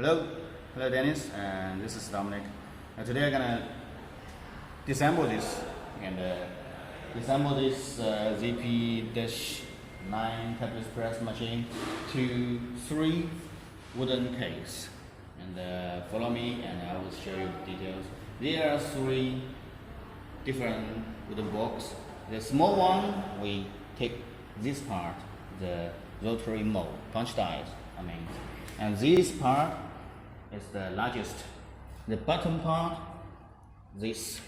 Hello Dennis, and this is Dominic. Today I'm gonna disassemble this and disassemble this ZP-9 tabless press machine to 3 wooden case. And follow me, and I will show you the details. There are 3 different wooden blocks. The small one, we take this part, the rotary mold, punch dies, and this part is the largest. The bottom part, this.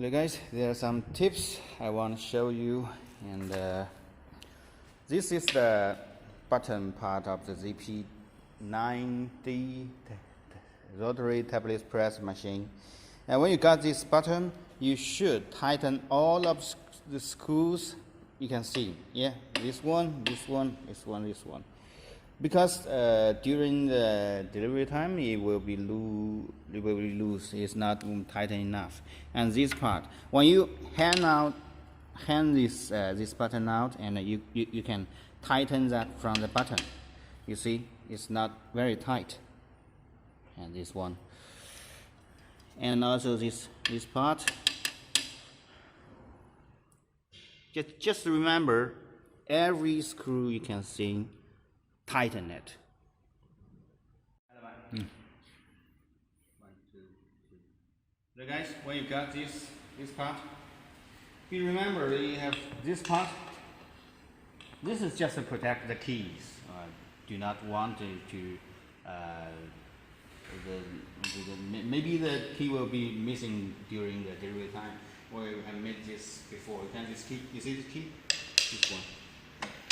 Okay guys, there are some tips I want to show you, and this is the button part of the ZP-9D Rotary tablet press machine. And when you got this button, you should tighten all of the screws. You can see, yeah, this one, this one, this one, this one. Because during the delivery time, it will be loose. It's not tighten enough. And this part, when you hand this button out, and you can tighten that from the button. You see, it's not very tight. And this one, and also this part. Just remember, every screw you can see, tighten it. 1, 2, 3. So guys, when you got this part, you remember that you have this part. This is just to protect the keys. Do not want maybe the key will be missing during the delivery time. Or you have made this before. You can this key. You see this key? This one.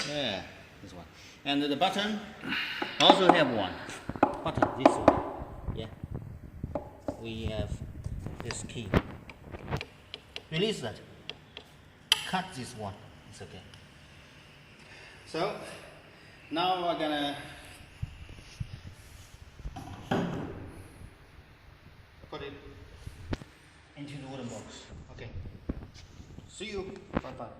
Yeah, this one. And the button also have one button. This one. Yeah. We have this key. Release that. Cut this one. It's okay. So now we're gonna put it into the wooden box. Okay. See you. Bye bye.